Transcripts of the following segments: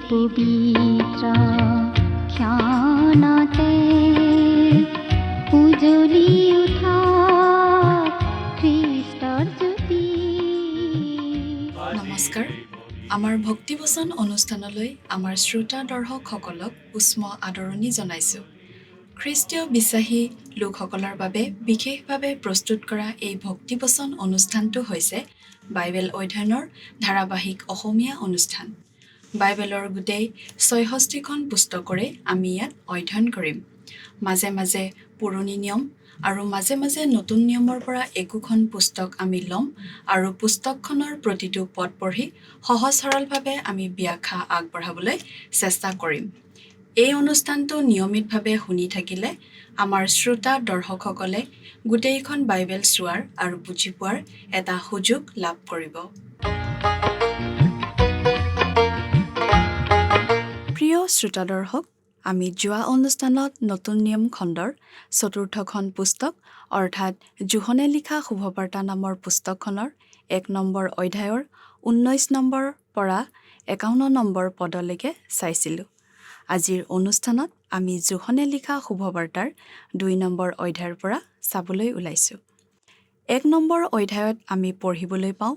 পবিত্ৰ ক্ষণতে উজলি উঠা খ্ৰীষ্টৰ জ্যোতি। নমস্কাৰ। আমাৰ ভক্তিবচন অনুষ্ঠানলৈ আমাৰ শ্ৰোতা দৰ্শকসকলক উষ্ম আদৰণি জনাইছোঁ। খ্ৰীষ্টীয় বিশ্বাসী লোকসকলৰ বাবে বিশেষভাৱে প্ৰস্তুত কৰা এই ভক্তিবচন অনুষ্ঠানটো হৈছে বাইবেল অধ্যয়নৰ ধাৰাবাহিক অসমীয়া অনুষ্ঠান। বাইবেলৰ গোটেই ৬৬খন পুস্তকৰে আমি ইয়াত অধ্যয়ন কৰিম। মাজে মাজে পুৰণি নিয়ম আৰু মাজে মাজে নতুন নিয়মৰ পৰা একোখন পুস্তক আমি ল'ম আৰু পুস্তকখনৰ প্ৰতিটো পদ পঢ়ি সহজ সৰলভাৱে আমি ব্যাখ্যা আগবঢ়াবলৈ চেষ্টা কৰিম। এই অনুষ্ঠানটো নিয়মিতভাৱে শুনি থাকিলে আমাৰ শ্ৰোতা দৰ্শকসকলে গোটেইখন বাইবেল চোৱাৰ আৰু বুজি পোৱাৰ এটা সুযোগ লাভ কৰিব। প্ৰিয় শ্ৰোতা দৰ্শক, আমি যোৱা অনুষ্ঠানত নতুন নিয়ম খণ্ডৰ ৪ৰ্থখন পুস্তক অৰ্থাৎ জোহনে লিখা শুভবাৰ্তা নামৰ পুস্তকখনৰ ১ নম্বৰ অধ্যায়ৰ ১৯ নম্বৰ পৰা ৫১ নম্বৰ পদলৈকে চাইছিলোঁ। আজিৰ অনুষ্ঠানত আমি জোহনে লিখা শুভবাৰ্তাৰ ২ নম্বৰ অধ্যায়ৰ পৰা চাবলৈ ওলাইছোঁ। ১ নম্বৰ অধ্যায়ত আমি পঢ়িবলৈ পাওঁ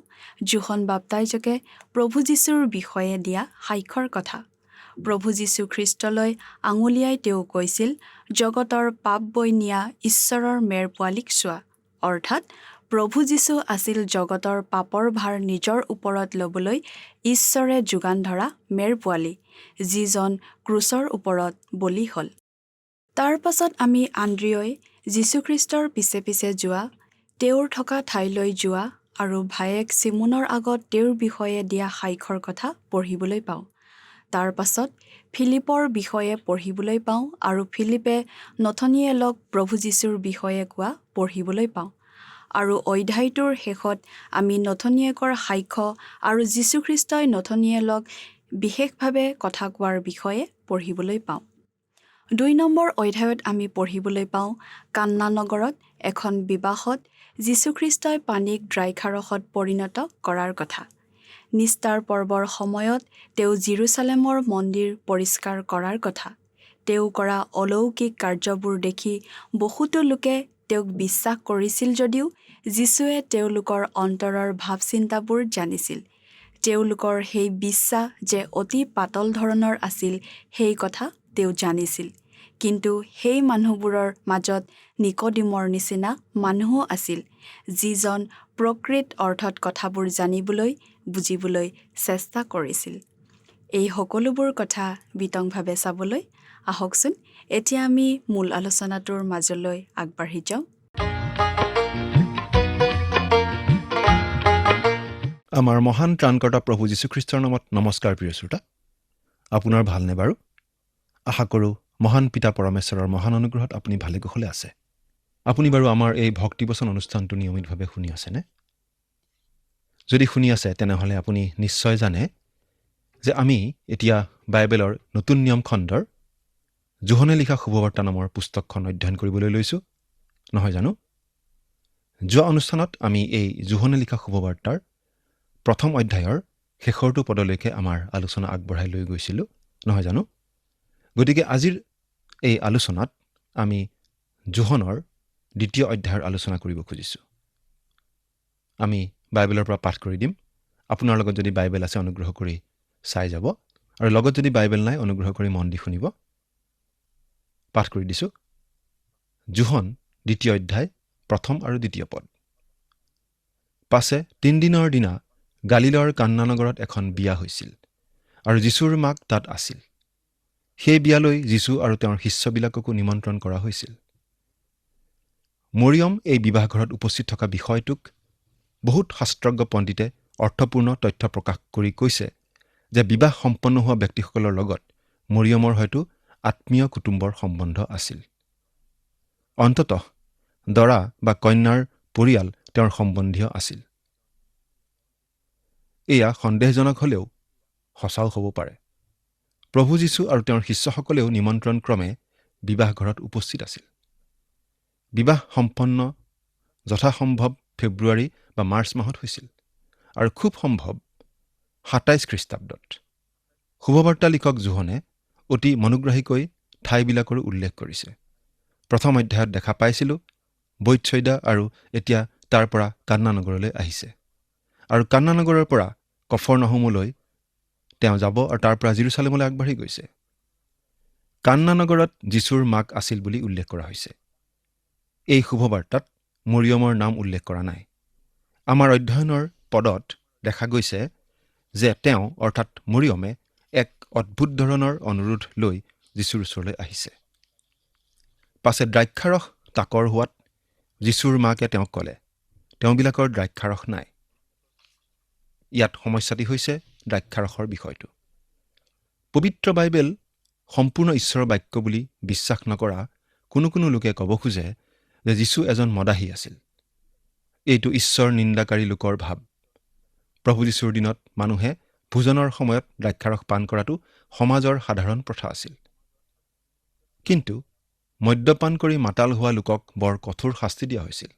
জোহন বাপ্তাইজকে প্ৰভু যীশুৰ বিষয়ে দিয়া সাক্ষ্যৰ কথা। প্ৰভু যীশু খ্ৰীষ্টলৈ আঙুলিয়াই তেওঁ কৈছিল, জগতৰ পাপ বৈ নিয়া ঈশ্বৰৰ মেৰ পোৱালীক চোৱা। অৰ্থাৎ প্ৰভু যীশু আছিল জগতৰ পাপৰ ভাৰ নিজৰ ওপৰত ল'বলৈ ঈশ্বৰে যোগান ধৰা মেৰ পোৱালী, যিজন ক্ৰুচৰ ওপৰত বলি হ'ল। তাৰ পাছত আমি আন্দ্ৰিয়ই যীশুখ্ৰীষ্টৰ পিছে পিছে যোৱা, তেওঁৰ থকা ঠাইলৈ যোৱা আৰু ভায়েক চিমোনৰ আগত তেওঁৰ বিষয়ে দিয়া সাক্ষ্যৰ কথা পঢ়িবলৈ পাওঁ। তাৰ পাছত ফিলিপৰ বিষয়ে পঢ়িবলৈ পাওঁ আৰু ফিলিপে নথনিয়েলক প্ৰভু যীশুৰ বিষয়ে কোৱা পঢ়িবলৈ পাওঁ। আৰু অধ্যায়টোৰ শেষত আমি নথনিয়েকৰ সাক্ষ্য আৰু যীশুখ্ৰীষ্টই নথনিয়েলক বিশেষভাৱে কথা কোৱাৰ বিষয়ে পঢ়িবলৈ পাওঁ। ২ নম্বৰ অধ্যায়ত আমি পঢ়িবলৈ পাওঁ কান্না নগৰত এখন বিবাহত যীশুখ্ৰীষ্টই পানীক দ্ৰাক্ষাৰসত পৰিণত কৰাৰ কথা। নিস্তাৰ পৰ্বৰ সময়ত তেওঁ জেৰুচালেমৰ মন্দিৰ পৰিষ্কাৰ কৰাৰ কথা। তেওঁ কৰা অলৌকিক কাৰ্যবোৰ দেখি বহুতো লোকে তেওঁক বিশ্বাস কৰিছিল যদিও যীশুৱে তেওঁলোকৰ অন্তৰৰ ভাৱ চিন্তাবোৰ জানিছিল। তেওঁলোকৰ সেই বিশ্বাস যে অতি পাতল ধৰণৰ আছিল সেই কথা তেওঁ জানিছিল। কিন্তু সেই মানুহবোৰৰ মাজত নিকডিমৰ নিচিনা মানুহো আছিল, যিজন প্ৰকৃত অৰ্থত কথাবোৰ জানিবলৈ বুজিবলৈ চেষ্টা কৰিছিল। এই সকলোবোৰ কথা বিতংভাৱে চাবলৈ আহকচোন এতিয়া আমি মূল আলোচনাটোৰ মাজলৈ আগবাঢ়ি যাওঁ। আমাৰ মহান ত্ৰাণকৰ্তা প্ৰভু যীশুখ্ৰীষ্টৰ নামত নমস্কাৰ প্ৰিয় শ্ৰোতা। আপোনাৰ ভালনে বাৰু? আশা কৰোঁ মহান পিতা পৰমেশ্বৰৰ মহান অনুগ্ৰহত আপুনি ভালে কুশলে আছে। আপুনি বাৰু আমাৰ এই ভক্তিবচন অনুষ্ঠানটো নিয়মিতভাৱে শুনি আছেনে? যদি শুনি আছে তেনেহ'লে আপুনি নিশ্চয় জানে যে আমি এতিয়া বাইবেলৰ নতুন নিয়ম খণ্ডৰ জোহনে লিখা শুভবাৰ্তা নামৰ পুস্তকখন অধ্যয়ন কৰিবলৈ লৈছোঁ, নহয় জানো? যোৱা অনুষ্ঠানত আমি এই জোহনে লিখা শুভবাৰ্তাৰ ১ম অধ্যায়ৰ শেষৰটো পদলৈকে আমাৰ আলোচনা আগবঢ়াই লৈ গৈছিলোঁ, নহয় জানো? গতিকে আজিৰ এই আলোচনাত আমি জোহনৰ ২য় অধ্যায়ৰ আলোচনা কৰিব খুজিছোঁ। আমি বাইবেলৰ পৰা পাঠ কৰি দিম। আপোনাৰ লগত যদি বাইবেল আছে অনুগ্ৰহ কৰি চাই যাব, আৰু লগত যদি বাইবেল নাই অনুগ্ৰহ কৰি মন দি শুনিব। পাঠ কৰি দিছোঁ। জোহন ২য় অধ্যায় ১ম আৰু ২য় পদ। পাছে ৩ দিনৰ দিনা গালিলৰ কান্না নগৰত এখন বিয়া হৈছিল, আৰু যীশুৰ মাক তাত আছিল। সেই বিয়ালৈ যীশু আৰু তেওঁৰ শিষ্যবিলাককো নিমন্ত্ৰণ কৰা হৈছিল। মৰিয়ম এই বিবাহঘৰত উপস্থিত থকা বিষয়টোক বহুত শাস্ত্ৰজ্ঞ পণ্ডিতে অৰ্থপূৰ্ণ তথ্য প্ৰকাশ কৰি কৈছে যে বিবাহ সম্পন্ন হোৱা ব্যক্তিসকলৰ লগত মৰিয়মৰ হয়তো আত্মীয় কুটুম্বৰ সম্বন্ধ আছিল। অন্ততঃ দৰা বা কন্যাৰ পৰিয়াল তেওঁৰ সম্বন্ধীয় আছিল। এয়া সন্দেহজনক হ'লেও সঁচাও হ'ব পাৰে। প্ৰভু যীশু আৰু তেওঁৰ শিষ্যসকলেও নিমন্ত্ৰণ ক্ৰমে বিবাহঘৰত উপস্থিত আছিল। বিবাহ সম্পন্ন যথাসম্ভৱ ফেব্ৰুৱাৰী বা মাৰ্চ মাহত হৈছিল, আৰু খুব সম্ভৱ ২৭ খ্ৰীষ্টাব্দত। শুভবাৰ্তা লিখক জোহনে অতি মনোগ্ৰাহীকৈ ঠাইবিলাকৰো উল্লেখ কৰিছে। প্ৰথম অধ্যায়ত দেখা পাইছিলোঁ বৈৎসৈদা আৰু এতিয়া তাৰ পৰা কান্না নগৰলৈ আহিছে আৰু কান্না নগৰৰ পৰা কফৰনহুমলৈ তেওঁ যাব আৰু তাৰ পৰা জেৰুচালেমলৈ আগবাঢ়ি গৈছে। কান্না নগৰত যীশুৰ মাক আছিল বুলি উল্লেখ কৰা হৈছে। এই শুভবাৰ্তাত মৰিয়মৰ নাম উল্লেখ কৰা নাই। আমাৰ অধ্যয়নৰ পদত দেখা গৈছে যে তেওঁ অৰ্থাৎ মৰিয়মে এক অদ্ভুত ধৰণৰ অনুৰোধ লৈ যীশুৰ ওচৰলৈ আহিছে। পাছে দ্ৰাক্ষাৰস তাকৰ হোৱাত যীশুৰ মাকে তেওঁক ক'লে, তেওঁবিলাকৰ দ্ৰাক্ষাৰস নাই। ইয়াত সমস্যাটি হৈছে দ্ৰাক্ষাৰসৰ বিষয়টো। পবিত্ৰ বাইবেল সম্পূৰ্ণ ঈশ্বৰৰ বাক্য বুলি বিশ্বাস নকৰা কোনো লোকে ক'ব খোজে যে যীশু এজন মদাহী আছিল। এইটো ঈশ্বৰ নিন্দাকাৰী লোকৰ ভাৱ। প্ৰভু যীশুৰ দিনত মানুহে ভোজনৰ সময়ত দ্ৰাক্ষাৰস পান কৰাটো সমাজৰ সাধাৰণ প্ৰথা আছিল। কিন্তু মদ্যপান কৰি মাতাল হোৱা লোকক বৰ কঠোৰ শাস্তি দিয়া হৈছিল।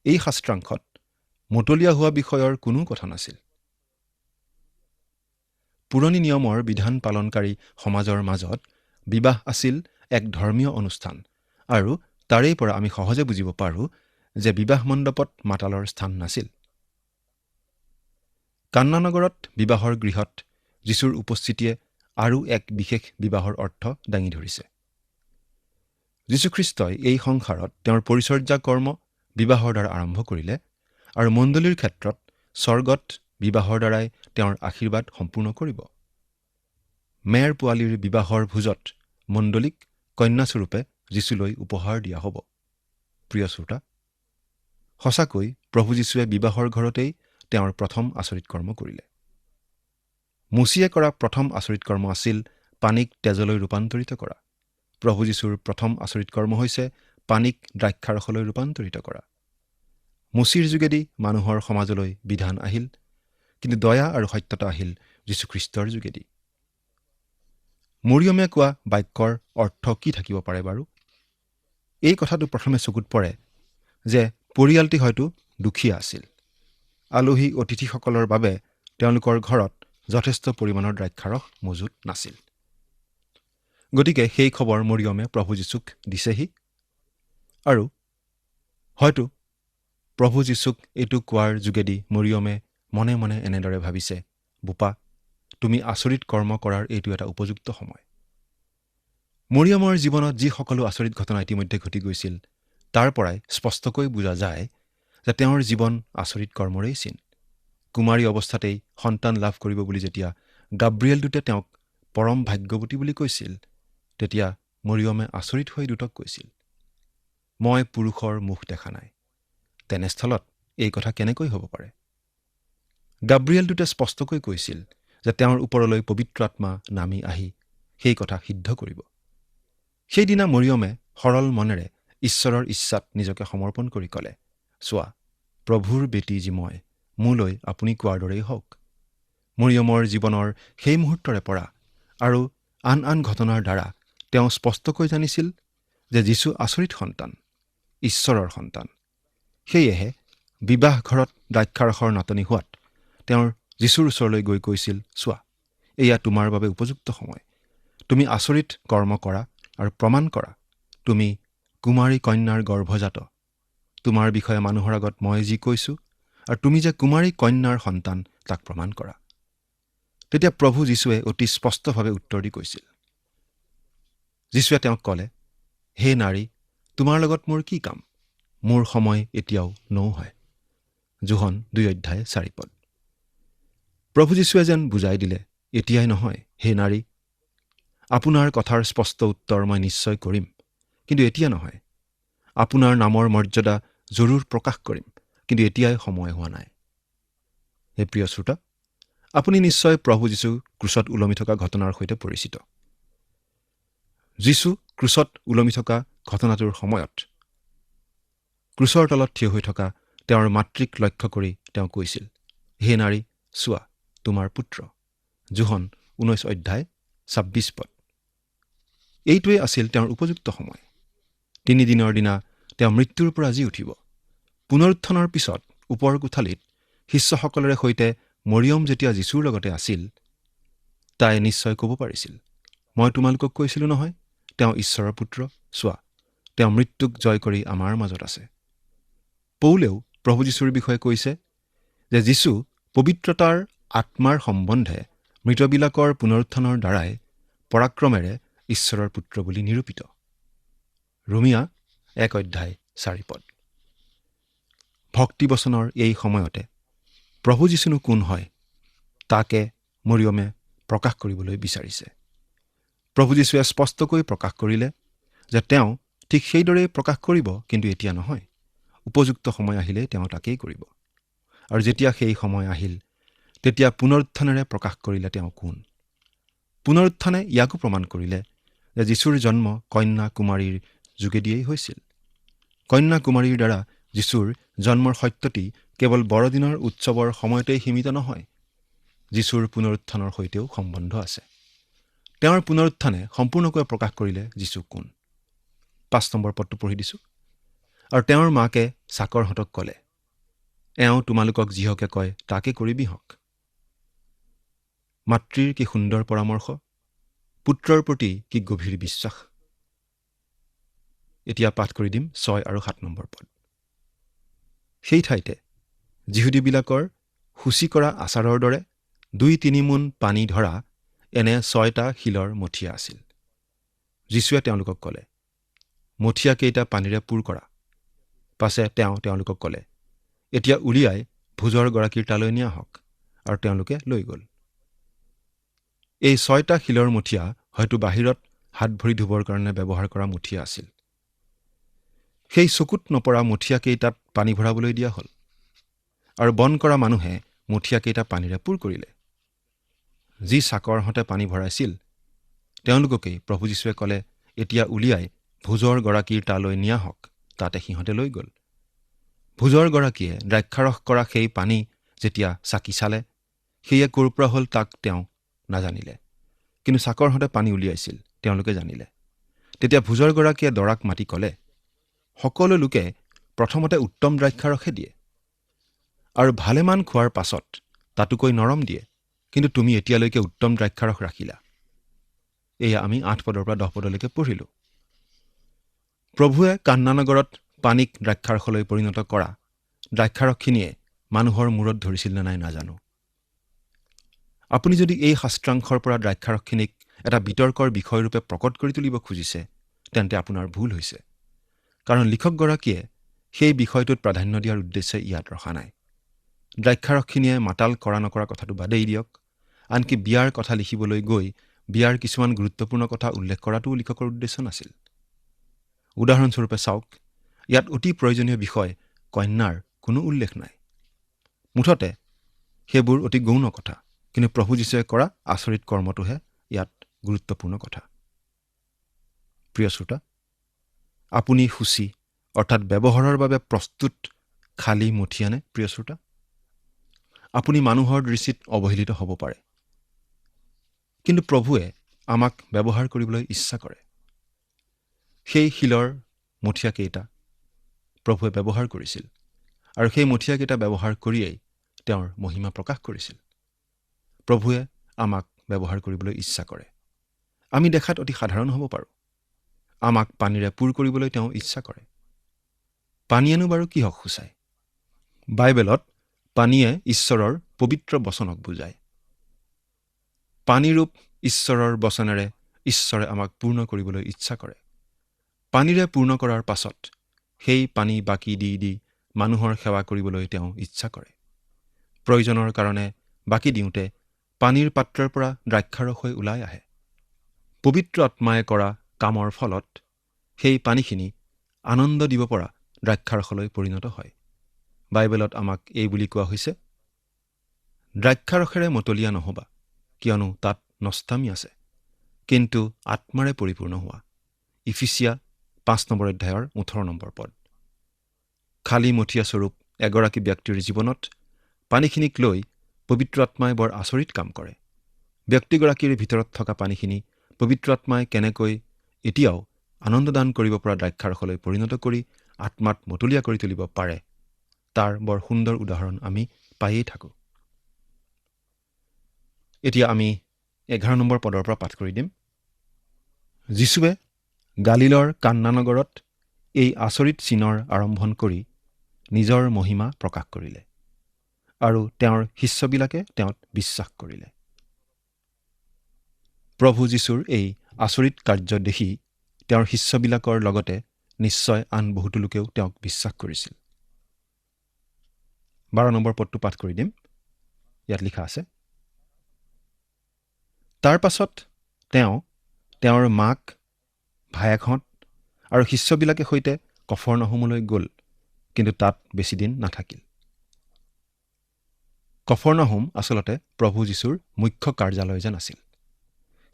এই শাস্ত্ৰাংশত মতলীয়া হোৱা বিষয়ৰ কোনো কথা নাছিল। পুৰণি নিয়মৰ বিধান পালনকাৰী সমাজৰ মাজত বিবাহ আছিল এক ধৰ্মীয় অনুষ্ঠান আৰু তাৰেই পৰা আমি সহজে বুজিব পাৰোঁ যে বিবাহ মণ্ডপত মাতালৰ স্থান নাছিল। কান্না নগৰত বিবাহৰ গৃহত যীশুৰ উপস্থিতিয়ে আৰু এক বিশেষ বিবাহৰ অৰ্থ দাঙি ধৰিছে। যীশুখ্ৰীষ্টই এই সংসাৰত তেওঁৰ পৰিচৰ্যা কৰ্ম বিবাহৰ দ্বাৰা আৰম্ভ কৰিলে আৰু মণ্ডলীৰ ক্ষেত্ৰত স্বৰ্গত বিবাহৰ দ্বাৰাই তেওঁৰ আশীৰ্বাদ সম্পূৰ্ণ কৰিব। মেৰ পোৱালীৰ বিবাহৰ ভোজত মণ্ডলীক কন্যাস্বৰূপে যীশুলৈ উপহাৰ দিয়া হ'ব। প্ৰিয় শ্ৰোতা, সঁচাকৈ প্ৰভু যীশুৱে বিবাহৰ ঘৰতেই তেওঁৰ প্ৰথম আচৰিত কৰ্ম কৰিলে। মুচিয়ে কৰা প্ৰথম আচৰিত কৰ্ম আছিল পানীক তেজলৈ ৰূপান্তৰিত কৰা। প্ৰভু যীশুৰ প্ৰথম আচৰিত কৰ্ম হৈছে পানীক দ্ৰাক্ষাৰসলৈ ৰূপান্তৰিত কৰা। মুচিৰ যোগেদি মানুহৰ সমাজলৈ বিধান আহিল, কিন্তু দয়া আৰু সত্যতা আহিল যীশুখ্ৰীষ্টৰ যোগেদি। মৰিয়মে কোৱা বাক্যৰ অৰ্থ কি থাকিব পাৰে বাৰু? এই কথাটো প্ৰথমে চকুত পৰে যে পৰিয়ালটি হয়তো দুখীয়া আছিল। আলহী অতিথিসকলৰ বাবে তেওঁলোকৰ ঘৰত যথেষ্ট পৰিমাণৰ দ্ৰাক্ষাৰস মজুত নাছিল। গতিকে সেই খবৰ মৰিয়মে প্ৰভু যীশুক দিছেহি আৰু হয়তো প্ৰভু যীশুক এইটো কোৱাৰ যোগেদি মৰিয়মে মনে মনে এনেদৰে ভাবিছে, বোপা, তুমি আচৰিত কৰ্ম কৰাৰ এইটো এটা উপযুক্ত সময়। মৰিয়মৰ জীৱনত যি সকলো আচৰিত ঘটনা ইতিমধ্যে ঘটি গৈছিল তাৰ পৰাই স্পষ্টকৈ বুজা যায় যে তেওঁৰ জীৱন আচৰিত কৰ্মৰেই চিন। কুমাৰী অৱস্থাতেই সন্তান লাভ কৰিব বুলি যেতিয়া গাব্ৰিয়েল দূতে তেওঁক পৰম ভাগ্যৱতী বুলি কৈছিল, তেতিয়া মৰিয়মে আচৰিত হৈ দূতক কৈছিল, মই পুৰুষৰ মুখ দেখা নাই, তেনেস্থলত এই কথা কেনেকৈ হ'ব পাৰে? গাব্ৰিয়েল দূতে স্পষ্টকৈ কৈছিল যে তেওঁৰ ওপৰলৈ পবিত্ৰ আত্মা নামি আহি সেই কথা সিদ্ধ কৰিব। সেইদিনা মৰিয়মে সৰল মনেৰে ঈশ্বৰৰ ইচ্ছাত নিজকে সমৰ্পণ কৰি ক'লে, চোৱা, প্ৰভুৰ বেটী যি মই, মোলৈ আপুনি কোৱাৰ দৰেই হওক। মৰিয়মৰ জীৱনৰ সেই মুহূৰ্তৰে পৰা আৰু আন আন ঘটনাৰ দ্বাৰা তেওঁ স্পষ্টকৈ জানিছিল যে যীশু আচৰিত সন্তান, ঈশ্বৰৰ সন্তান। সেয়েহে বিবাহ ঘৰত দ্ৰাক্ষাৰসৰ নাটনি হোৱাত তেওঁৰ যীশুৰ ওচৰলৈ গৈ কৈছিল, চোৱা, এয়া তোমাৰ বাবে উপযুক্ত সময়। তুমি আচৰিত কৰ্ম কৰা আৰু প্ৰমাণ কৰা তুমি কুমাৰী কন্যাৰ গৰ্ভজাত। তোমাৰ বিষয়ে মানুহৰ আগত মই যি কৈছোঁ আৰু তুমি যে কুমাৰী কন্যাৰ সন্তান তাক প্ৰমাণ কৰা। তেতিয়া প্ৰভু যীশুৱে অতি স্পষ্টভাৱে উত্তৰ দি কৈছিল। যীশুৱে তেওঁক ক'লে, হে নাৰী, তোমাৰ লগত মোৰ কি কাম? মোৰ সময় এতিয়াও নৌ হয়। যোহন 2:4 প্ৰভু যীশুৱে যেন বুজাই দিলে, এতিয়াই নহয়, হে নাৰী, আপোনাৰ কথাৰ স্পষ্ট উত্তৰ মই নিশ্চয় কৰিম, কিন্তু এতিয়া নহয়। আপোনাৰ নামৰ মৰ্যাদা জৰুৰ প্ৰকাশ কৰিম, কিন্তু এতিয়াই সময় হোৱা নাই। হে প্ৰিয় শ্ৰোতা, আপুনি নিশ্চয় প্ৰভু যীশু ক্ৰুচত ওলমি থকা ঘটনাৰ সৈতে পৰিচিত। যীশু ক্ৰুচত ওলমি থকা ঘটনাটোৰ সময়ত ক্ৰুচৰ তলত থিয় হৈ থকা তেওঁৰ মাতৃক লক্ষ্য কৰি তেওঁ কৈছিল, হে নাৰী, চোৱা, তোমাৰ পুত্ৰ। যোহন 19:26 এইটোৱেই আছিল তেওঁৰ উপযুক্ত সময়। 3 দিনৰ দিনা তেওঁ মৃত্যুৰ পৰা জি উঠিব। পুনৰুত্থানৰ পিছত ওপৰ কোঠালিত শিষ্যসকলৰে সৈতে মৰিয়ম যেতিয়া যীশুৰ লগতে আছিল, তাই নিশ্চয় ক'ব পাৰিছিল, মই তোমালোকক কৈছিলোঁ নহয়, তেওঁ ঈশ্বৰৰ পুত্ৰ, চোৱা, তেওঁ মৃত্যুক জয় কৰি আমাৰ মাজত আছে। পৌলেও প্ৰভু যীশুৰ বিষয়ে কৈছে যে যীশু পবিত্ৰতাৰ আত্মাৰ সম্বন্ধে মৃতবিলাকৰ পুনৰুত্থানৰ দ্বাৰাই পৰাক্ৰমেৰে ঈশ্বৰৰ পুত্ৰ বুলি নিৰূপিত। ৰোমিয়া 1:4। ভক্তিবচনৰ এই সময়তে প্ৰভু যীশুনো কোন হয় তাকে মৰিয়মে প্ৰকাশ কৰিবলৈ বিচাৰিছে। প্ৰভু যীশুৱে স্পষ্টকৈ প্ৰকাশ কৰিলে যে তেওঁ ঠিক সেইদৰেই প্ৰকাশ কৰিব, কিন্তু এতিয়া নহয়। উপযুক্ত সময় আহিলে তেওঁ তাকেই কৰিব। আৰু যেতিয়া সেই সময় আহিল, তেতিয়া পুনৰুত্থানেৰে প্ৰকাশ কৰিলে তেওঁ কোন। পুনৰুত্থানে ইয়াকো প্ৰমাণ কৰিলে যে যীশুৰ জন্ম কন্যা কুমাৰীৰ যোগেদিয়েই হৈছিল। কন্যা কুমাৰীৰ দ্বাৰা যীশুৰ জন্মৰ সত্যটি কেৱল বৰদিনৰ উৎসৱৰ সময়তেই সীমিত নহয়, যীশুৰ পুনৰুত্থানৰ সৈতেও সম্বন্ধ আছে। তেওঁৰ পুনৰুত্থানে সম্পূৰ্ণকৈ প্ৰকাশ কৰিলে যীশু কোন। 5 নম্বৰ পদটো পঢ়ি দিছোঁ। আৰু তেওঁৰ মাকে চাকৰহঁতক ক'লে, এওঁ তোমালোকক যিহকে কয় তাকে কৰিবি হওক। মাতৃৰ কি সুন্দৰ পৰামৰ্শ, পুত্ৰৰ প্ৰতি কি গভীৰ বিশ্বাস। এতিয়া পাঠ কৰি দিম 6 আৰু 7 নম্বৰ পদ। সেই ঠাইতে যিহুদীবিলাকৰ সূচী কৰা আচাৰৰ দৰে 2-3 মোন পানী ধৰা এনে 6টা শিলৰ মঠিয়া আছিল। যীশুৱে তেওঁলোকক ক'লে, মঠিয়াকেইটা পানীৰে পূৰ কৰা। পাছে তেওঁ তেওঁলোকক ক'লে, এতিয়া উলিয়াই ভোজৰ গৰাকীৰ তালৈ নিয়া হওক। আৰু তেওঁলোকে লৈ গ'ল। এই 6টা শিলৰ মঠিয়া হয়তো বাহিৰত হাত ভৰি ধুবৰ কাৰণে ব্যৱহাৰ কৰা মঠিয়া আছিল। সেই চকুত নপৰা মঠিয়াকেইটাত পানী ভৰাবলৈ দিয়া হ'ল। আৰু বন কৰা মানুহে মঠিয়াকেইটা পানীৰে পূৰ কৰিলে। যি চাকৰহঁতে পানী ভৰাইছিল তেওঁলোককেই প্ৰভু যীশুৱে ক'লে, এতিয়া উলিয়াই ভোজৰ গৰাকীৰ তালৈ নিয়া হওক। তাতে সিহঁতে লৈ গ'ল। ভোজৰ গৰাকীয়ে দ্ৰাক্ষাৰস কৰা সেই পানী যেতিয়া চাকি চালে, সেয়ে ক'ৰ পৰা হ'ল তাক তেওঁ নাজানিলে। কিন্তু চাকৰহঁতে পানী উলিয়াইছিল, তেওঁলোকে জানিলে। তেতিয়া ভোজৰ গৰাকীয়ে দৰাক মাতি ক'লে, সকলো লোকে প্ৰথমতে উত্তম দ্ৰাক্ষাৰসে দিয়ে, আৰু ভালেমান খোৱাৰ পাছত তাতোকৈ নৰম দিয়ে, কিন্তু তুমি এতিয়ালৈকে উত্তম দ্ৰাক্ষাৰস ৰাখিলা। এয়া আমি 8 পদৰ পৰা 10 পদলৈকে পঢ়িলোঁ। প্ৰভুৱে কান্না নগৰত পানীক দ্ৰাক্ষাৰসলৈ পৰিণত কৰা দ্ৰাক্ষাৰসখিনিয়ে মানুহৰ মূৰত ধৰিছিল নে নাই নাজানো। আপুনি যদি এই শাস্ত্ৰাংশৰ পৰা দ্ৰাক্ষাৰসখিনিক এটা বিতৰ্কৰ বিষয়ৰূপে প্ৰকট কৰি তুলিব খুজিছে, তেন্তে আপোনাৰ ভুল হৈছে। কাৰণ লিখকগৰাকীয়ে সেই বিষয়টোত প্ৰাধান্য দিয়াৰ উদ্দেশ্যে ইয়াত ৰখা নাই। দ্ৰাক্ষাৰসখিনিয়ে মাতাল কৰা নকৰা কথাটো বাদেই দিয়ক, আনকি বিয়াৰ কথা লিখিবলৈ গৈ বিয়াৰ কিছুমান গুৰুত্বপূৰ্ণ কথা উল্লেখ কৰাটোও লিখকৰ উদ্দেশ্য নাছিল। উদাহৰণস্বৰূপে চাওক, ইয়াত অতি প্ৰয়োজনীয় বিষয় কন্যাৰ কোনো উল্লেখ নাই। মুঠতে সেইবোৰ অতি গৌণ কথা, কিন্তু প্ৰভু যীশুৱে কৰা আচৰিত কৰ্মটোহে ইয়াত গুৰুত্বপূৰ্ণ কথা। প্ৰিয় শ্ৰোতা, আপুনি সূচী অৰ্থাৎ ব্যৱহাৰৰ বাবে প্ৰস্তুত খালী মঠিয়ানে? প্ৰিয় শ্ৰোতা, আপুনি মানুহৰ দৃষ্টিত অৱহেলিত হ'ব পাৰে, কিন্তু প্ৰভুৱে আমাক ব্যৱহাৰ কৰিবলৈ ইচ্ছা কৰে। সেই শিলৰ মঠিয়াকেইটা প্ৰভুৱে ব্যৱহাৰ কৰিছিল, আৰু সেই মঠিয়াকেইটা ব্যৱহাৰ কৰিয়েই তেওঁৰ মহিমা প্ৰকাশ কৰিছিল। প্ৰভুৱে আমাক ব্যৱহাৰ কৰিবলৈ ইচ্ছা কৰে। আমি দেখাত অতি সাধাৰণ হ'ব পাৰোঁ। আমাক পানীৰে পূৰ কৰিবলৈ তেওঁ ইচ্ছা কৰে। পানীয়েনো বাৰু কিহক সূচায়? বাইবেলত পানীয়ে ঈশ্বৰৰ পবিত্ৰ বচনক বুজায়। পানীৰূপ ঈশ্বৰৰ বচনেৰে ঈশ্বৰে আমাক পূৰ্ণ কৰিবলৈ ইচ্ছা কৰে। পানীৰে পূৰ্ণ কৰাৰ পাছত সেই পানী বাকি দি দি মানুহৰ সেৱা কৰিবলৈ তেওঁ ইচ্ছা কৰে। প্ৰয়োজনৰ কাৰণে বাকি দিওঁতে পানীৰ পাত্ৰৰ পৰা দ্ৰাক্ষাৰস হৈ ওলাই আহে। পবিত্ৰ আত্মাই কৰা কামৰ ফলত সেই পানীখিনি আনন্দ দিব পৰা দ্ৰাক্ষাৰসলৈ পৰিণত হয়। বাইবেলত আমাক এই বুলি কোৱা হৈছে, দ্ৰাক্ষাৰসেৰে মতলীয়া নহবা, কিয়নো তাত নষ্টামী আছে, কিন্তু আত্মাৰে পৰিপূৰ্ণ হোৱা। ইফিচিয়া 5 নম্বৰ অধ্যায়ৰ 18 নম্বৰ পদ। খালী মঠিয়া স্বৰূপ এগৰাকী ব্যক্তিৰ জীৱনত পানীখিনিক লৈ পবিত্ৰ আত্মাই বৰ আচৰিত কাম কৰে। ব্যক্তিগৰাকীৰ ভিতৰত থকা পানীখিনি পবিত্ৰ আত্মাই কেনেকৈ এতিয়াও আনন্দদান কৰিব পৰা দ্ৰাক্ষাৰসলৈ পৰিণত কৰি আত্মাত মতলীয়া কৰি তুলিব পাৰে, তাৰ বৰ সুন্দৰ উদাহৰণ আমি পায়েই থাকোঁ। এতিয়া আমি 11 নম্বৰ পদৰ পৰা পাঠ কৰি দিম। যীশুৱে গালিলৰ কান্না নগৰত এই আচৰিত চিনৰ আৰম্ভণ কৰি নিজৰ মহিমা প্ৰকাশ কৰিলে আৰু তেওঁৰ শিষ্যবিলাকে তেওঁত বিশ্বাস কৰিলে। প্ৰভু যীশুৰ এই আচৰিত কাৰ্য দেখি তেওঁৰ শিষ্যবিলাকৰ লগতে নিশ্চয় আন বহুতো লোকেও তেওঁক বিশ্বাস কৰিছিল। 12 নম্বৰ পদটো পাঠ কৰি দিম। ইয়াত লিখা আছে, তাৰ পাছত তেওঁ তেওঁৰ মাক, ভায়েকহঁত আৰু শিষ্যবিলাকে সৈতে কফৰনাহুমলৈ গ'ল, কিন্তু তাত বেছিদিন নাথাকিল। কফৰনাহুম আচলতে প্ৰভু যীশুৰ মুখ্য কাৰ্যালয় যেন আছিল।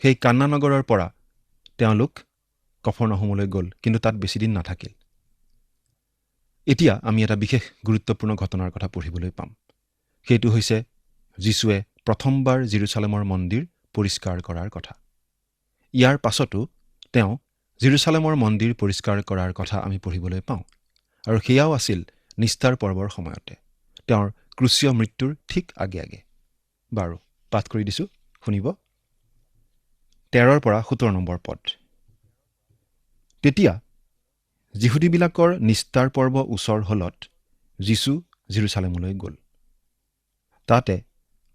সেই কান্না নগৰৰ পৰা তেওঁলোক কফৰনাহুমলৈ গ'ল, কিন্তু তাত বেছিদিন নাথাকিল। এতিয়া আমি এটা বিশেষ গুৰুত্বপূৰ্ণ ঘটনাৰ কথা পঢ়িবলৈ পাম। সেইটো হৈছে যীশুৱে প্ৰথমবাৰ জেৰুচালেমৰ মন্দিৰ পৰিষ্কাৰ কৰাৰ কথা। ইয়াৰ পাছতো তেওঁ জেৰুচালেমৰ মন্দিৰ পৰিষ্কাৰ কৰাৰ কথা আমি পঢ়িবলৈ পাওঁ, আৰু সেয়াও আছিল নিস্তাৰ পৰ্বৰ সময়তে, তেওঁৰ ক্ৰুচীয় মৃত্যুৰ ঠিক আগে আগে। বাৰু পাঠ কৰি দিছোঁ, শুনিব। 13 পৰা 17 নম্বৰ পদ। তেতিয়া যিহুদীবিলাকৰ নিস্তাৰ পৰ্ব ওচৰ হ'লত যীশু জেৰুচালেমলৈ গ'ল। তাতে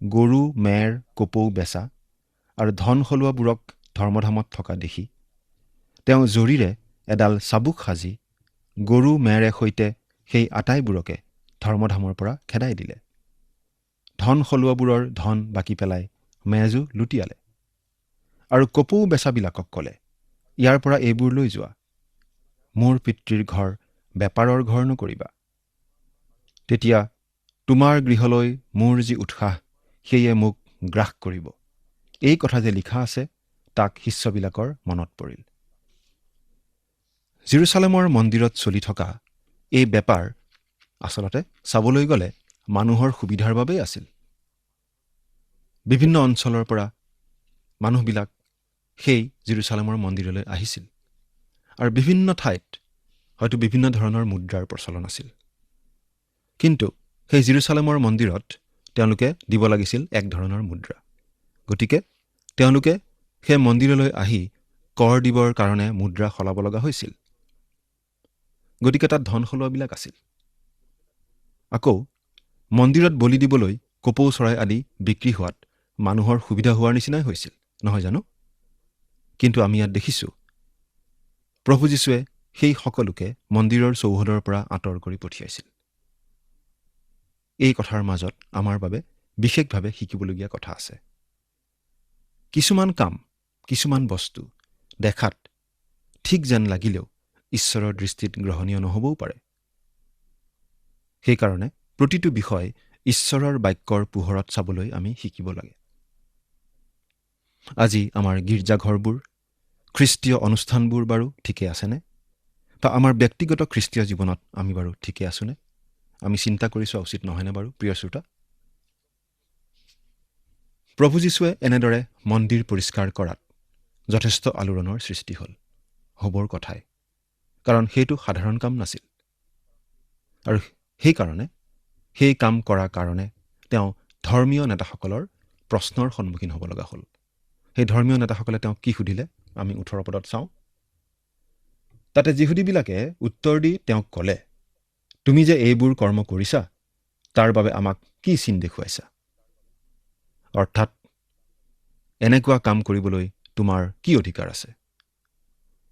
গৰু, মেৰ, কপৌ বেচা আৰু ধন সলোৱাবোৰক ধৰ্মধামত থকা দেখি তেওঁ জৰীৰে এডাল চাবুক সাজি গৰু মেৰে সৈতে সেই আটাইবোৰকে ধৰ্মধামৰ পৰা খেদাই দিলে। ধন সলোৱাবোৰৰ ধন বাকি পেলাই মেজো লুটিয়ালে আৰু কপৌ বেচাবিলাকক ক'লে, ইয়াৰ পৰা এইবোৰ লৈ যোৱা, মোৰ পিতৃৰ ঘৰ বেপাৰৰ ঘৰ নকৰিবা। তেতিয়া তোমাৰ গৃহলৈ মোৰ যি উৎসাহ সেয়ে মোক গ্ৰাস কৰিব। এই কথা যে লিখা আছে তাক শিষ্যবিলাকৰ মনত পৰিল। জেৰুচালেমৰ মন্দিৰত চলি থকা এই বেপাৰ আচলতে চাবলৈ গ'লে মানুহৰ সুবিধাৰ বাবেই আছিল। বিভিন্ন অঞ্চলৰ পৰা মানুহবিলাক সেই জেৰুচালেমৰ মন্দিৰলৈ আহিছিল, আৰু বিভিন্ন ঠাইত হয়তো বিভিন্ন ধৰণৰ মুদ্ৰাৰ প্ৰচলন আছিল। কিন্তু সেই জেৰুচালেমৰ মন্দিৰত তেওঁলোকে দিব লাগিছিল এক ধৰণৰ মুদ্ৰা। গতিকে তেওঁলোকে সেই মন্দিৰলৈ আহি কৰ দিবৰ কাৰণে মুদ্ৰা সলাব লগা হৈছিল। গতিকে তাত ধন সলোৱাবিলাক আছিল। আকৌ মন্দিৰত বলি দিবলৈ কপৌ চৰাই আদি বিক্ৰী হোৱাত মানুহৰ সুবিধা হোৱাৰ নিচিনাই হৈছিল, নহয় জানো? কিন্তু আমি ইয়াত দেখিছোঁ প্ৰভু যীশুৱে সেই সকলোকে মন্দিৰৰ চৌহদৰ পৰা আঁতৰ কৰি পঠিয়াইছিল। এই কথাৰ মাজত আমাৰ বাবে বিশেষভাৱে শিকিবলগীয়া কথা আছে। কিছুমান কাম, কিছুমান বস্তু দেখাত ঠিক যেন লাগিলেও ঈশ্বৰৰ দৃষ্টিত গ্ৰহণীয় নহ'বও পাৰে। সেইকাৰণে প্ৰতিটো বিষয় ঈশ্বৰৰ বাক্যৰ পোহৰত চাবলৈ আমি শিকিব লাগে। আজি আমাৰ গীৰ্জাঘৰবোৰ, খ্ৰীষ্টীয় অনুষ্ঠানবোৰ বাৰু ঠিকে আছেনে? বা আমাৰ ব্যক্তিগত খ্ৰীষ্টীয় জীৱনত আমি বাৰু ঠিকে আছোনে? আমি চিন্তা কৰি চোৱা উচিত নহয়নে বাৰু প্ৰিয় শ্ৰোতা? প্ৰভু যীশুৱে এনেদৰে মন্দিৰ পৰিষ্কাৰ কৰাত যথেষ্ট আলোড়নৰ সৃষ্টি হ'ল। হ'বৰ কথাই, কাৰণ সেইটো সাধাৰণ কাম নাছিল। আৰু সেইকাৰণে সেই কাম কৰাৰ কাৰণে তেওঁ ধৰ্মীয় নেতাসকলৰ প্ৰশ্নৰ সন্মুখীন হ'ব লগা হ'ল। সেই ধৰ্মীয় নেতাসকলে তেওঁক কি সুধিলে আমি 18 পদত চাওঁ। তাতে যিহুদীবিলাকে উত্তৰ দি তেওঁক ক'লে, তুমি যে এইবোৰ কৰ্ম কৰিছা তাৰ বাবে আমাক কি চিন দেখুৱাইছা? অৰ্থাৎ এনেকুৱা কাম কৰিবলৈ তোমাৰ কি অধিকাৰ আছে?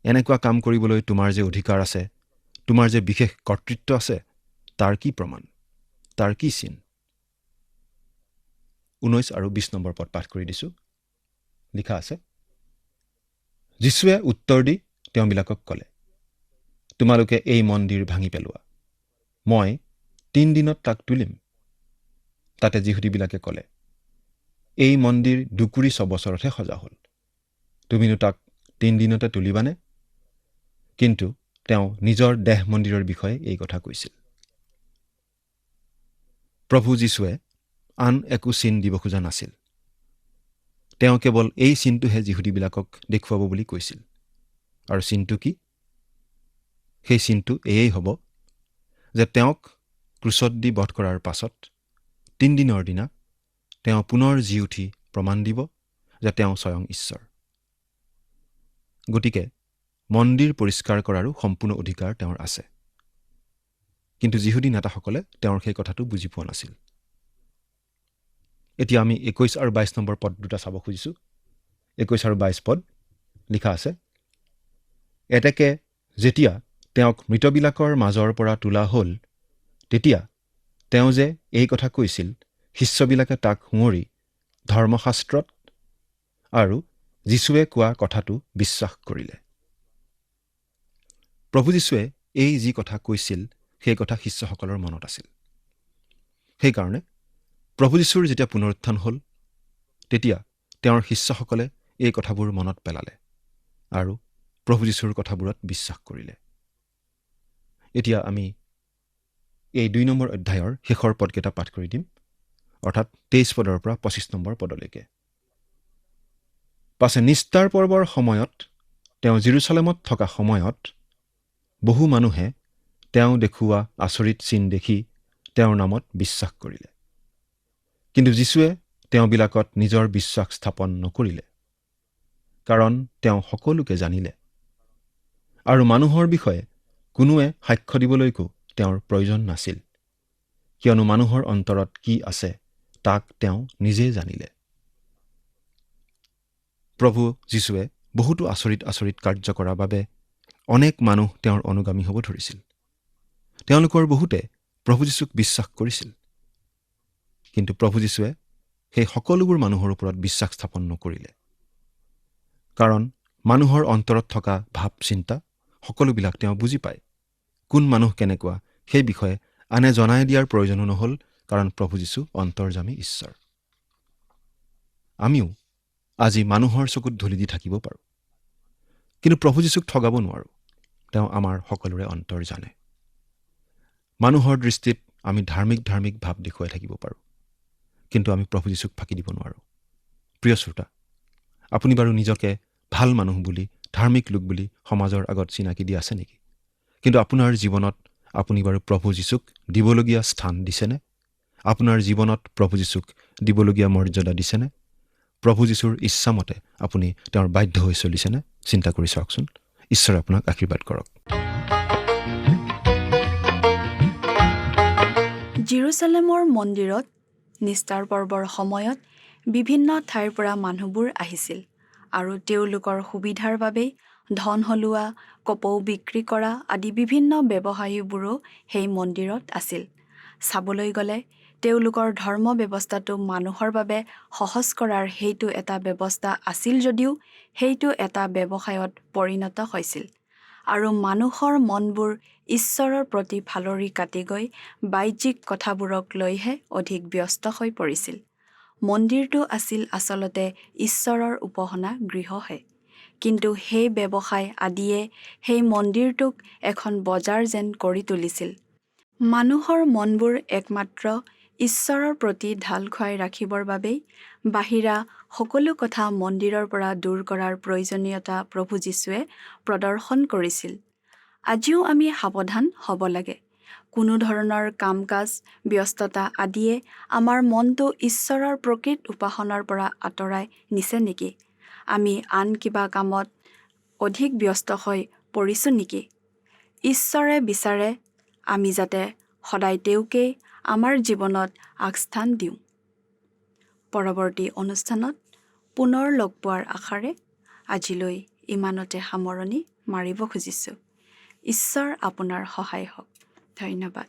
এনেকুৱা কাম কৰিবলৈ তোমাৰ যে অধিকাৰ আছে, তোমাৰ যে বিশেষ কৰ্তৃত্ব আছে, তাৰ কি প্ৰমাণ? তাৰ কি চিন? 19 আৰু 20 নম্বৰ পদ পাঠ কৰি দিছোঁ। লিখা আছে, যীশুৱে উত্তৰ দি তেওঁবিলাকক ক'লে, তোমালোকে এই মন্দিৰ ভাঙি পেলোৱা, মই 3 দিনত তাক তুলিম। তাতে যিহুদীবিলাকে ক'লে, এই মন্দিৰ 2 বছৰতহে সজা হ'ল, তুমিনো তাক 3 দিনতে তুলিবানে? কিন্তু তেওঁ নিজৰ দেহ মন্দিৰৰ বিষয়ে এই কথা কৈছিল। প্ৰভু যীশুৱে আন একো চিন দিব খোজা নাছিল। তেওঁ কেৱল এই চিনটোহে যিহুদীবিলাকক দেখুৱাব বুলি কৈছিল। আৰু চিনটো কি? সেই চিনটো এয়েই হ'ব যে তেওঁক ক্ৰুচত দি বধ কৰাৰ পাছত 3 দিনৰ দিনা তেওঁ পুনৰ জি উঠি প্ৰমাণ দিব যে তেওঁ স্বয়ং ঈশ্বৰ। গতিকে মন্দিৰ পৰিষ্কাৰ কৰাৰো সম্পূৰ্ণ অধিকাৰ তেওঁৰ আছে। কিন্তু যিহুদী নেতাসকলে তেওঁৰ সেই কথাটো বুজি পোৱা নাছিল। এতিয়া আমি 21 আৰু 22 নম্বৰ পদ দুটা চাব খুজিছোঁ। 21 আৰু 22 পদ লিখা আছে, এতেকে যেতিয়া তেওঁক মৃতবিলাকৰ মাজৰ পৰা তোলা হ'ল, তেতিয়া তেওঁ যে এই কথা কৈছিল, শিষ্যবিলাকে তাক সুঁৱৰি ধৰ্মশাস্ত্ৰত আৰু যীশুৱে কোৱা কথাটো বিশ্বাস কৰিলে। প্ৰভু যীশুৱে এই যি কথা কৈছিল, সেই কথা শিষ্যসকলৰ মনত আছিল। সেইকাৰণে প্ৰভু যীশুৰ যেতিয়া পুনৰুত্থান হ'ল, তেতিয়া তেওঁৰ শিষ্যসকলে এই কথাবোৰ মনত পেলালে আৰু প্ৰভু যীশুৰ কথাবোৰত বিশ্বাস কৰিলে। এতিয়া আমি এই 2 নম্বৰ অধ্যায়ৰ শেষৰ পদকেইটা পাঠ কৰি দিম, অৰ্থাৎ 23 পদৰ পৰা 25 নম্বৰ পদলৈকে। পাছে নিস্তাৰ পৰ্বৰ সময়ত তেওঁ জেৰুচালেমত থকা সময়ত বহু মানুহে তেওঁ দেখুওৱা আচৰিত চিন দেখি তেওঁৰ নামত বিশ্বাস কৰিলে। কিন্তু যীশুৱে তেওঁবিলাকত নিজৰ বিশ্বাস স্থাপন নকৰিলে, কাৰণ তেওঁ সকলোকে জানিলে আৰু মানুহৰ বিষয়ে কোনোৱে সাক্ষ্য দিবলৈকো তেওঁৰ প্ৰয়োজন নাছিল, কিয়নো মানুহৰ অন্তৰত কি আছে তাক তেওঁ নিজেই জানিলে। প্ৰভু যীশুৱে বহুতো আচৰিত কাৰ্য কৰাৰ বাবে অনেক মানুহ তেওঁৰ অনুগামী হ'ব ধৰিছিল। তেওঁলোকৰ বহুতে প্ৰভু যীশুক বিশ্বাস কৰিছিল। কিন্তু প্ৰভু যীশুৱে সেই সকলোবোৰ মানুহৰ ওপৰত বিশ্বাস স্থাপন নকৰিলে, কাৰণ মানুহৰ অন্তৰত থকা ভাৱ চিন্তা সকলোবিলাক তেওঁ বুজি পায়। কোন মানুহ কেনেকুৱা সেই বিষয়ে আনে জনাই দিয়াৰ প্ৰয়োজনো নহ'ল, কাৰণ প্ৰভু যীশু অন্তৰ্যামী ঈশ্বৰ। আমিও আজি মানুহৰ চকুত ধূলি দি থাকিব পাৰোঁ, কিন্তু প্ৰভু যীশুক ঠগাব নোৱাৰোঁ। তেওঁ আমাৰ সকলোৰে অন্তৰ জানে। মানুহৰ দৃষ্টিত আমি ধাৰ্মিক ভাৱ দেখুৱাই থাকিব পাৰোঁ, কিন্তু আমি প্ৰভু যীশুক ফাঁকি দিব নোৱাৰোঁ। প্ৰিয় শ্ৰোতা, আপুনি বাৰু নিজকে ভাল মানুহ বুলি, ধাৰ্মিক লোক বুলি সমাজৰ আগত চিনাকি দি আছে নেকি? কিন্তু আপোনাৰ জীৱনত আপুনি বাৰু প্ৰভু যীশুক দিবলগীয়া স্থান দিছেনে? আপোনাৰ জীৱনত প্ৰভু যীশুক দিবলগীয়া মৰ্যাদা দিছেনে? প্ৰভু যীশুৰ ইচ্ছামতে আপুনি তেওঁৰ বাধ্য হৈ চলিছেনে? চিন্তা কৰি চাওকচোন। ঈশ্বৰে আপোনাক আশীৰ্বাদ কৰক। জেৰুচালেমৰ মন্দিৰত নিস্তাৰ পৰ্বৰ সময়ত বিভিন্ন ঠাইৰ পৰা মানুহবোৰ আহিছিল আৰু তেওঁলোকৰ সুবিধাৰ বাবে ধন সলোৱা, কপৌ বিক্ৰী কৰা আদি বিভিন্ন ব্যৱসায়ীবোৰো সেই মন্দিৰত আছিল। চাবলৈ গ'লে তেওঁলোকৰ ধৰ্ম ব্যৱস্থাটো মানুহৰ বাবে সহজ কৰাৰ সেইটো এটা ব্যৱস্থা আছিল যদিও সেইটো এটা ব্যৱসায়ত পৰিণত হৈছিল আৰু মানুহৰ মনবোৰ ঈশ্বৰৰ প্ৰতি ফালৰি কাটি গৈ বাহ্যিক কথাবোৰক লৈহে অধিক ব্যস্ত হৈ পৰিছিল। মন্দিৰটো আছিল আচলতে ঈশ্বৰৰ উপাসনা গৃহহে, কিন্তু সেই ব্যৱসায় আদিয়ে সেই মন্দিৰটোক এখন বজাৰ যেন কৰি তুলিছিল। মানুহৰ মনবোৰ একমাত্ৰ ঈশ্বৰৰ প্ৰতি ঢাল খুৱাই ৰাখিবৰ বাবেই বাহিৰা সকলো কথা মন্দিৰৰ পৰা দূৰ কৰাৰ প্ৰয়োজনীয়তা প্ৰভু যীশুৱে প্ৰদৰ্শন কৰিছিল। আজিও আমি সাৱধান হ'ব লাগে। কোনো ধৰণৰ কাম-কাজ, ব্যস্ততা আদিয়ে আমাৰ মনটো ঈশ্বৰৰ প্ৰকৃত উপাসনাৰ পৰা আঁতৰাই নিছে নেকি? আমি আন কিবা কামত অধিক ব্যস্ত হৈ পৰিছোঁ নেকি? ঈশ্বৰে বিচাৰে আমি যাতে সদায় তেওঁকেই আমাৰ জীৱনত আগস্থান দিওঁ। পৰৱৰ্তী অনুষ্ঠানত পুনৰ লগ পোৱাৰ আশাৰে আজিলৈ ইমানতে সামৰণি মাৰিব খুজিছোঁ। ঈশ্বৰ আপোনাৰ সহায় হওক। ধন্যবাদ।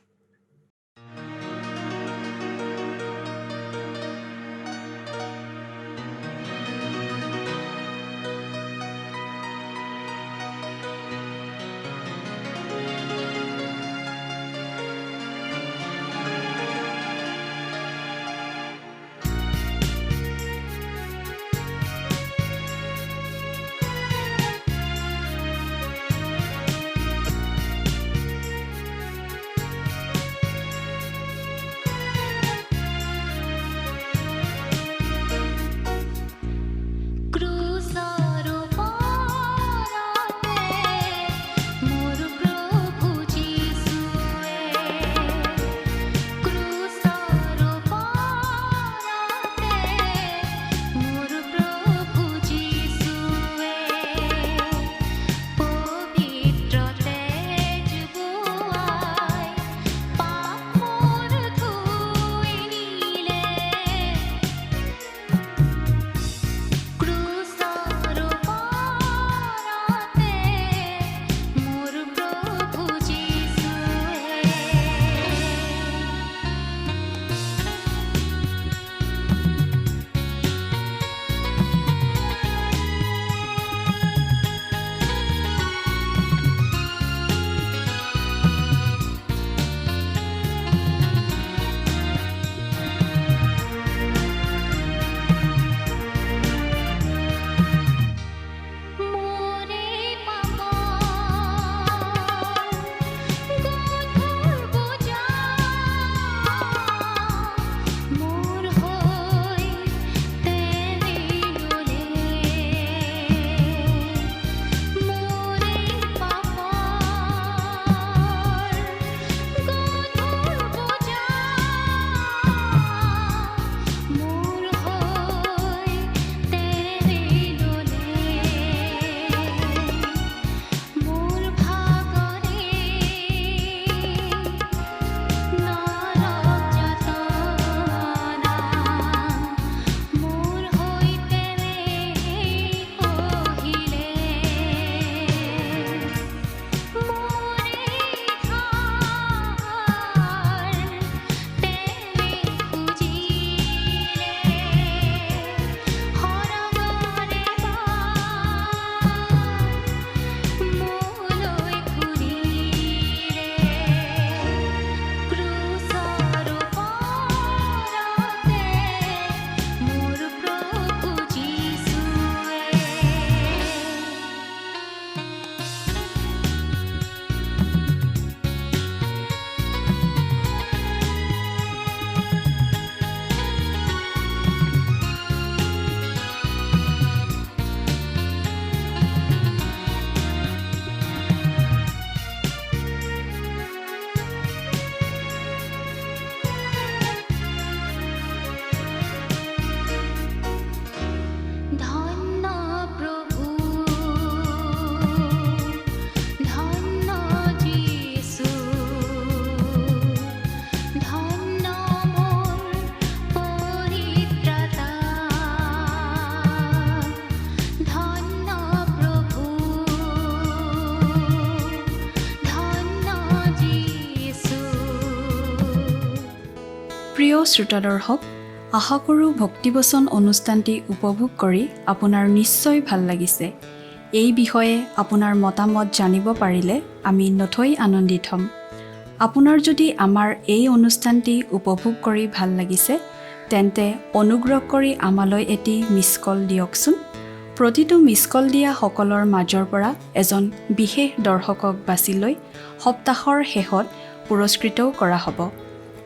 প্ৰিয় শ্ৰোতা দৰ্শক, আশা কৰোঁ ভক্তিবচন অনুষ্ঠানটি উপভোগ কৰি আপোনাৰ নিশ্চয় ভাল লাগিছে। এই বিষয়ে আপোনাৰ মতামত জানিব পাৰিলে আমি নথৈ আনন্দিত হ'ম। আপোনাৰ যদি আমাৰ এই অনুষ্ঠানটি উপভোগ কৰি ভাল লাগিছে, তেন্তে অনুগ্ৰহ কৰি আমালৈ এটি মিছ কল দিয়কচোন। প্ৰতিটো মিছ কল দিয়া সকলৰ মাজৰ পৰা এজন বিশেষ দৰ্শকক বাছি লৈ সপ্তাহৰ শেষত পুৰস্কৃতও কৰা হ'ব।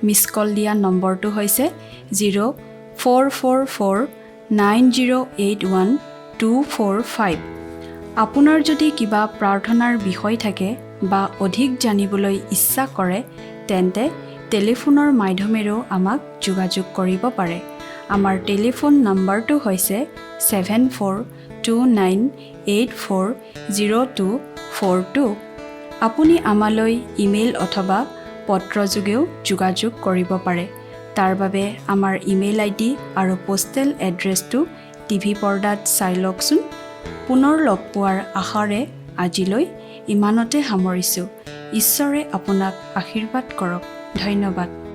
মিছ কল দিয়া নম্বৰটো হৈছে 04449081 আপোনাৰ যদি কিবা প্ৰাৰ্থনাৰ বিষয় থাকে বা অধিক জানিবলৈ ইচ্ছা কৰে, তেন্তে টেলিফোনৰ মাধ্যমেৰেও আমাক যোগাযোগ কৰিব পাৰে। আমাৰ টেলিফোন নম্বৰটো হৈছে 7429840242। আপুনি আমালৈ ইমেইল অথবা পত্ৰযোগেও যোগাযোগ কৰিব পাৰে। তাৰ বাবে আমাৰ ইমেইল ID আৰু পোষ্টেল এড্ৰেছটো টিভি পৰ্দাত চাই লওকচোন। পুনৰ লগ পোৱাৰ আশাৰে আজিলৈ ইমানতে সামৰিছোঁ। ঈশ্বৰে আপোনাক আশীৰ্বাদ কৰক। ধন্যবাদ।